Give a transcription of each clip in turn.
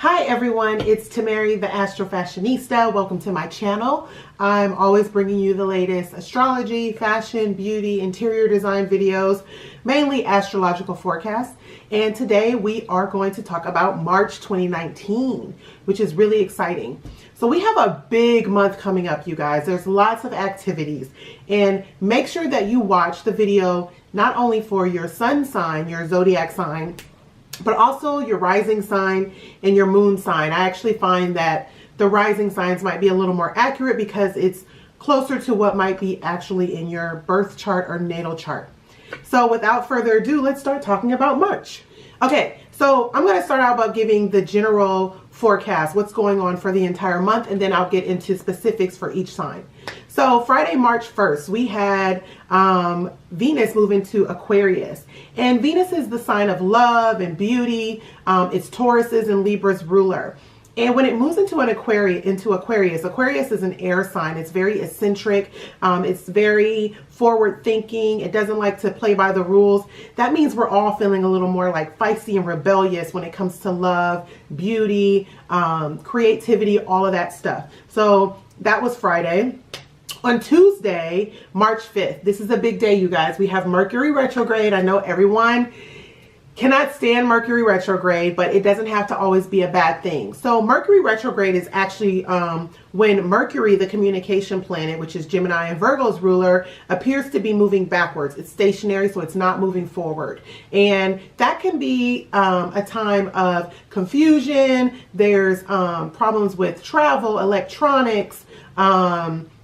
Hi everyone, it's Tamari the Astro Fashionista. Welcome to my channel. I'm always bringing you the latest astrology, fashion, beauty, interior design videos, mainly astrological forecasts. And today we are going to talk about March 2019, which is really exciting. So we have a big month coming up, you guys. There's lots of activities, and make sure that you watch the video not only for your sun sign, your zodiac sign, but also your rising sign and your moon sign. I actually find that the rising signs might be a little more accurate because it's closer to what might be actually in your birth chart or natal chart. So without further ado, let's start talking about March. Okay, so I'm going to start out by giving the general forecast, what's going on for the entire month, and then I'll get into specifics for each sign. So Friday, March 1st, we had Venus move into Aquarius. And Venus is the sign of love and beauty. It's Taurus's and Libra's ruler. And when it moves into Aquarius, Aquarius is an air sign. It's very eccentric. It's very forward thinking. It doesn't like to play by the rules. That means we're all feeling a little more like feisty and rebellious when it comes to love, beauty, creativity, all of that stuff. So that was Friday. On Tuesday, March 5th, this is a big day, you guys. We have Mercury retrograde. I know everyone cannot stand Mercury retrograde, but it doesn't have to always be a bad thing. So Mercury retrograde is actually when Mercury, the communication planet, which is Gemini and Virgo's ruler, appears to be moving backwards. It's stationary, so it's not moving forward. And that can be a time of confusion. There's problems with travel, electronics,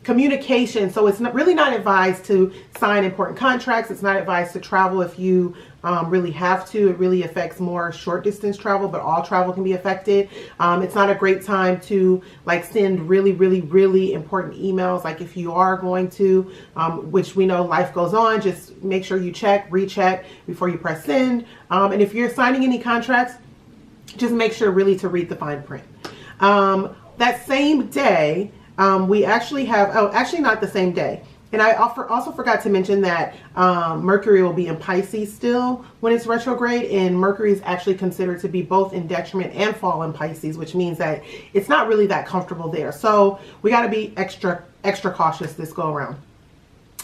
communication. So it's really not advised to sign important contracts. It's not advised to travel if you really have to. It really affects more short distance travel, but all travel can be affected. It's not a great time to like send really important emails. Like if you are going to, which we know life goes on, just make sure you recheck before you press send. And if you're signing any contracts, just make sure really to read the fine print. That same day, we actually have, actually not the same day. And I also forgot to mention that Mercury will be in Pisces still when it's retrograde, and Mercury is actually considered to be both in detriment and fall in Pisces, which means that it's not really that comfortable there. So we got to be extra cautious this go around.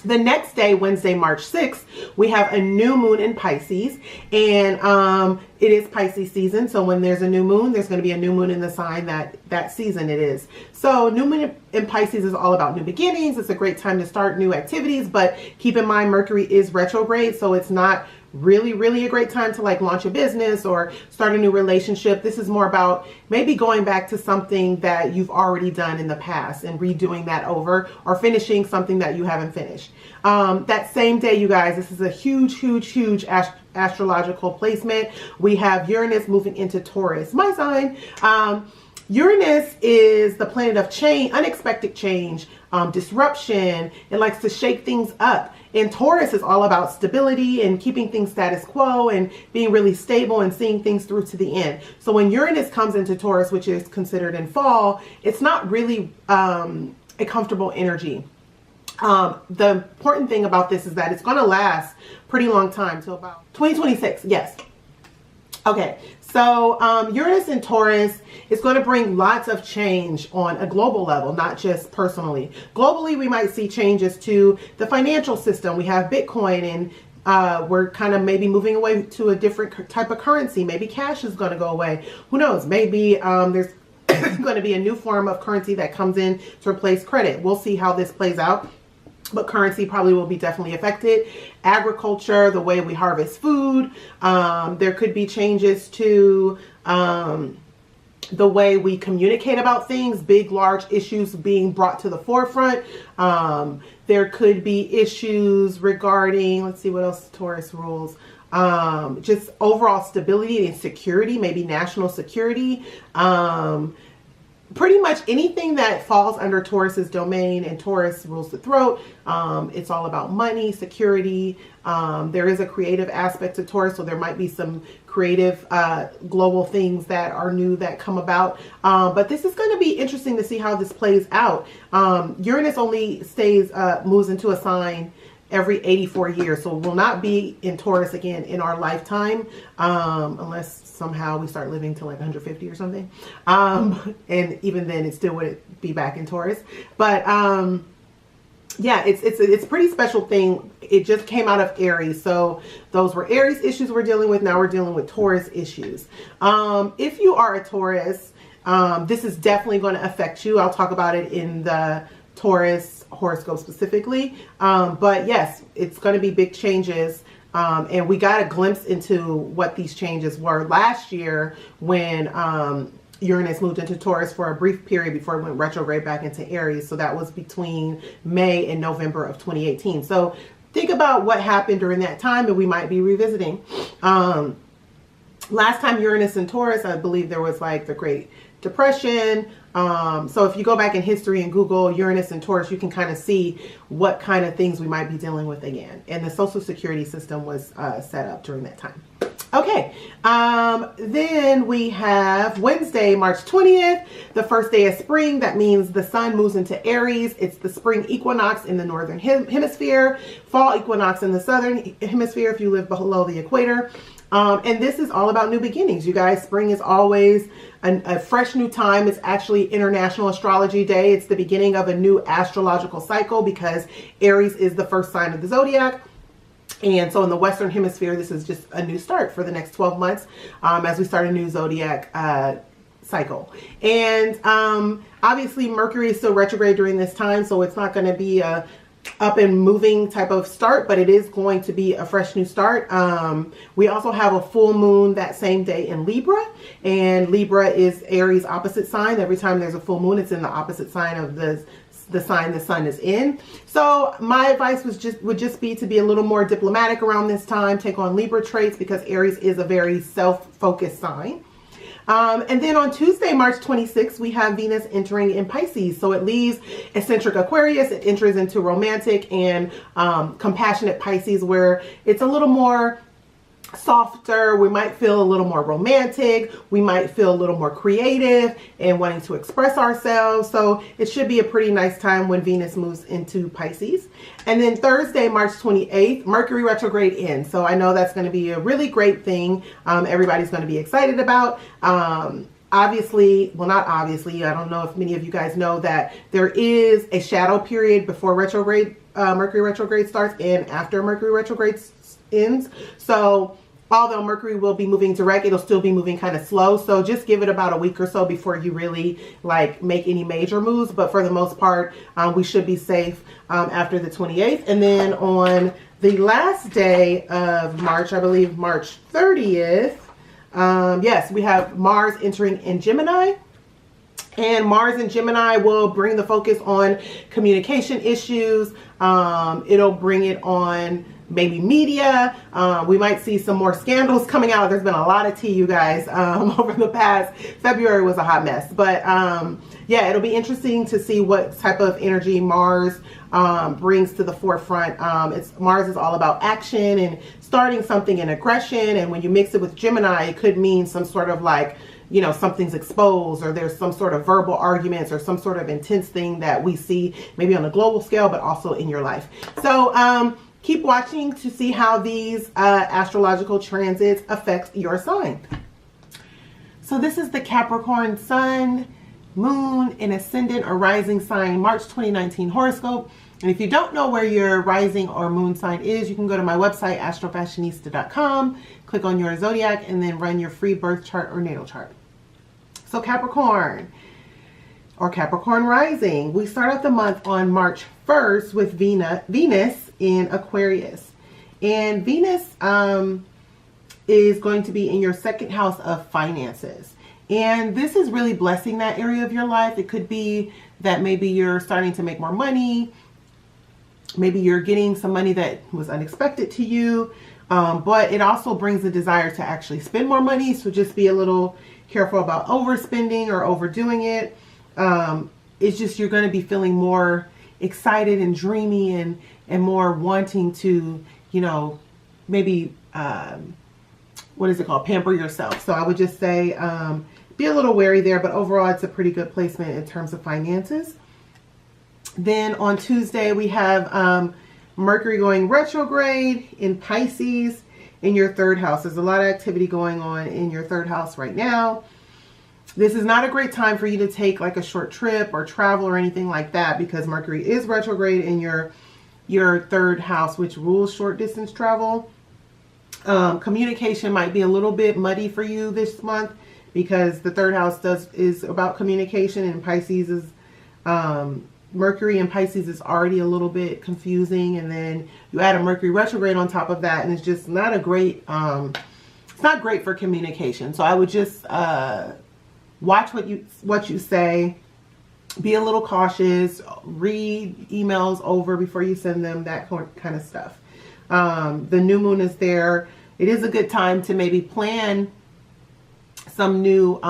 The next day, Wednesday, March 6th, we have a new moon in Pisces, and it is Pisces season. So when there's a new moon, there's going to be a new moon in the sign that season it is. So new moon in Pisces is all about new beginnings. It's a great time to start new activities, but keep in mind Mercury is retrograde, so it's not really a great time to like launch a business or start a new relationship. This is more about maybe going back to something that you've already done in the past and redoing that over, or finishing something that you haven't finished. That same day, you guys, this is a huge astrological placement. We have Uranus moving into Taurus, my sign. Uranus is the planet of change, unexpected change, disruption. It likes to shake things up. And Taurus is all about stability and keeping things status quo and being really stable and seeing things through to the end. So when Uranus comes into Taurus, which is considered in fall, it's not really a comfortable energy. The important thing about this is that it's going to last pretty long time, till about 2026. Yes. Okay, so Uranus in Taurus is going to bring lots of change on a global level, not just personally. Globally, we might see changes to the financial system. We have Bitcoin, and we're kind of maybe moving away to a different type of currency. Maybe cash is going to go away. Who knows? Maybe there's going to be a new form of currency that comes in to replace credit. We'll see how this plays out. But currency probably will be definitely affected. Agriculture, the way we harvest food. There could be changes to the way we communicate about things. Big, large issues being brought to the forefront. There could be issues regarding, let's see what else Taurus rules. Just overall stability and security, maybe national security. Pretty much anything that falls under Taurus's domain, and Taurus rules the throat. It's all about money, security. There is a creative aspect to Taurus, so there might be some creative global things that are new that come about. But this is going to be interesting to see how this plays out. Uranus only moves into a sign every 84 years. So we'll not be in Taurus again in our lifetime, unless somehow we start living to like 150 or something. And even then it still wouldn't be back in Taurus. But yeah, it's a pretty special thing. It just came out of Aries. So those were Aries issues we're dealing with. Now we're dealing with Taurus issues. If you are a Taurus, this is definitely going to affect you. I'll talk about it in the Taurus horoscope specifically. But yes, it's going to be big changes. And we got a glimpse into what these changes were last year when Uranus moved into Taurus for a brief period before it went retrograde back into Aries. So that was between May and November of 2018. So think about what happened during that time, and we might be revisiting. Last time Uranus in Taurus, I believe there was like the Great Depression. So if you go back in history and Google Uranus and Taurus, you can kind of see what kind of things we might be dealing with again. And the Social Security system was set up during that time. Okay, then we have Wednesday, March 20th, the first day of spring. That means the sun moves into Aries. It's the spring equinox in the northern hemisphere, fall equinox in the southern hemisphere if you live below the equator. And this is all about new beginnings, you guys. Spring is always a fresh new time. It's actually International Astrology Day. It's the beginning of a new astrological cycle because Aries is the first sign of the zodiac. And so in the Western Hemisphere, this is just a new start for the next 12 months as we start a new zodiac cycle. And obviously Mercury is still retrograde during this time, so it's not going to be a up and moving type of start, but it is going to be a fresh new start. We also have a full moon that same day in Libra, and Libra is Aries opposite sign. Every time there's a full moon, it's in the opposite sign of the sign the sun is in. So my advice would just be to be a little more diplomatic around this time, take on Libra traits, because Aries is a very self-focused sign. And then on Tuesday, March 26th, we have Venus entering in Pisces. So it leaves eccentric Aquarius. It enters into romantic and compassionate Pisces, where it's a little more softer. We might feel a little more romantic. We might feel a little more creative and wanting to express ourselves. So it should be a pretty nice time when Venus moves into Pisces. And then Thursday, March 28th, Mercury retrograde ends. So I know that's going to be a really great thing. Everybody's going to be excited about. Obviously, well, not obviously, I don't know if many of you guys know that there is a shadow period before retrograde, Mercury retrograde starts, and after Mercury retrograde ends. So although Mercury will be moving direct, it'll still be moving kind of slow. So just give it about a week or so before you really like make any major moves. But for the most part, we should be safe after the 28th. And then on the last day of March, I believe March 30th, yes, we have Mars entering in Gemini. And Mars in Gemini will bring the focus on communication issues. It'll bring it on maybe media. We might see some more scandals coming out. There's been a lot of tea, you guys, over the past. February was a hot mess. But yeah, it'll be interesting to see what type of energy Mars brings to the forefront. Mars is all about action and starting something in aggression. And when you mix it with Gemini, it could mean some sort of like, you know, something's exposed, or there's some sort of verbal arguments or some sort of intense thing that we see maybe on a global scale, but also in your life. So keep watching to see how these astrological transits affect your sign. So this is the Capricorn Sun, Moon, and Ascendant or Rising sign March 2019 horoscope. And if you don't know where your rising or moon sign is, you can go to my website, astrofashionista.com, click on your zodiac, and then run your free birth chart or natal chart. So Capricorn or Capricorn rising, we start out the month on March 1st with Venus in Aquarius. And Venus is going to be in your second house of finances. And this is really blessing that area of your life. It could be that maybe you're starting to make more money. Maybe you're getting some money that was unexpected to you. But it also brings a desire to actually spend more money. So just be a little careful about overspending or overdoing it. It's just you're going to be feeling more excited and dreamy and more wanting to, you know, maybe, what is it called? Pamper yourself. So I would just say be a little wary there, but overall it's a pretty good placement in terms of finances. Then on Tuesday we have Mercury going retrograde in Pisces in your third house. There's a lot of activity going on in your third house right now. This is not a great time for you to take like a short trip or travel or anything like that, because Mercury is retrograde in your third house, which rules short distance travel. Communication might be a little bit muddy for you this month, because the third house is about communication, and Pisces is Mercury in Pisces is already a little bit confusing, and then you add a Mercury retrograde on top of that, and it's just not a great it's not great for communication. So I would just watch what you say, be a little cautious, read emails over before you send them, that kind of stuff. The new moon is there. It is a good time to maybe plan some new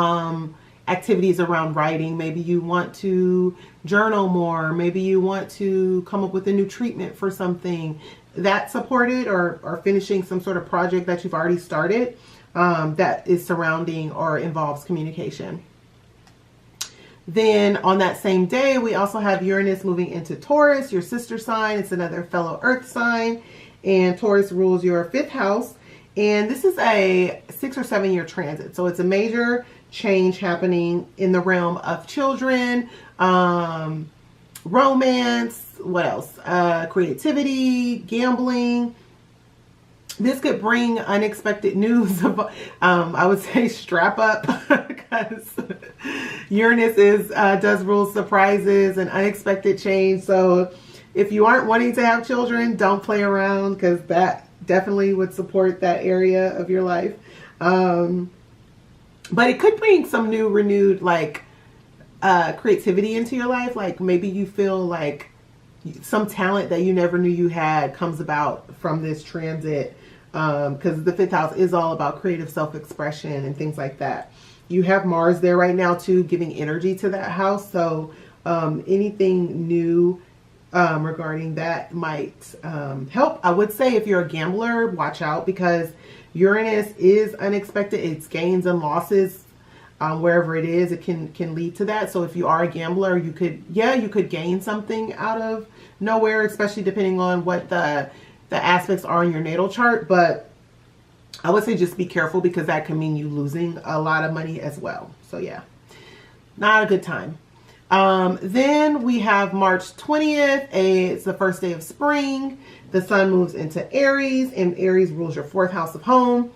activities around writing. Maybe you want to journal more. Maybe you want to come up with a new treatment for something that's supported, or finishing some sort of project that you've already started that is surrounding or involves communication. Then on that same day, we also have Uranus moving into Taurus, your sister sign. It's another fellow earth sign, and Taurus rules your fifth house. And this is a 6 or 7 year transit. So it's a major change happening in the realm of children, romance, what else? Creativity, gambling. This could bring unexpected news. I would say strap up, because Uranus does rule surprises and unexpected change. So if you aren't wanting to have children, don't play around, because that definitely would support that area of your life. But it could bring some new renewed creativity into your life. Like maybe you feel like some talent that you never knew you had comes about from this transit, because the fifth house is all about creative self-expression and things like that. You have Mars there right now too, giving energy to that house. So anything new regarding that might help. I would say if you're a gambler, watch out, because Uranus is unexpected. It's gains and losses. Wherever it is, it can lead to that. So if you are a gambler, you could gain something out of nowhere, especially depending on what the aspects are in your natal chart. But I would say just be careful, because that can mean you losing a lot of money as well. So yeah, not a good time. Then we have March 20th. It's the first day of spring. The sun moves into Aries, and Aries rules your fourth house of home.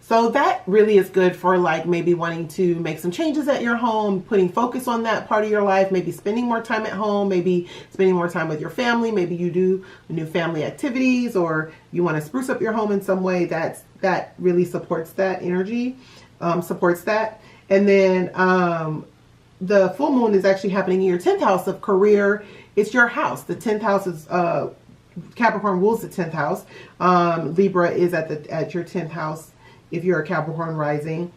So that really is good for like maybe wanting to make some changes at your home, putting focus on that part of your life, maybe spending more time at home, maybe spending more time with your family. Maybe you do new family activities, or you want to spruce up your home in some way. That really supports that energy, supports that. And then the full moon is actually happening in your 10th house of career. It's your house. The 10th house is Capricorn rules the 10th house. Libra is at your 10th house if you're a Capricorn rising,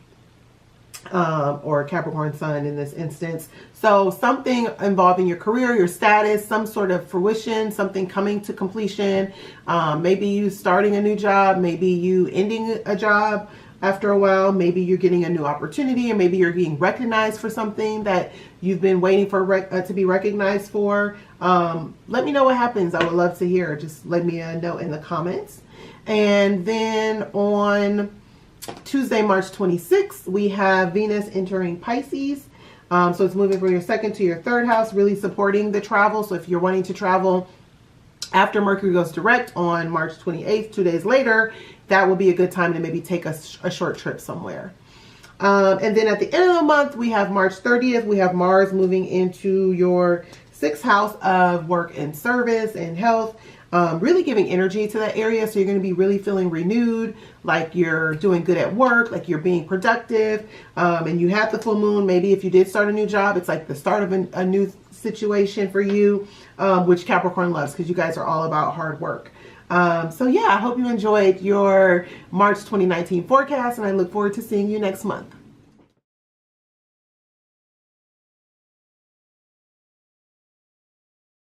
or a Capricorn sun in this instance. So something involving your career, your status, some sort of fruition, something coming to completion. Maybe you starting a new job, maybe you ending a job after a while, maybe you're getting a new opportunity, or maybe you're being recognized for something that you've been waiting for to be recognized for. Let me know what happens. I would love to hear. Just let me know in the comments. And then on Tuesday, March 26th, we have Venus entering Pisces. So it's moving from your second to your third house, really supporting the travel. So if you're wanting to travel after Mercury goes direct on March 28th, 2 days later, that will be a good time to maybe take a short trip somewhere. And then at the end of the month, we have March 30th, we have Mars moving into your sixth house of work and service and health. Really giving energy to that area. So you're going to be really feeling renewed, like you're doing good at work, like you're being productive. And you have the full moon. Maybe if you did start a new job, it's like the start of a new situation for you, which Capricorn loves, because you guys are all about hard work. So yeah, I hope you enjoyed your March 2019 forecast, and I look forward to seeing you next month.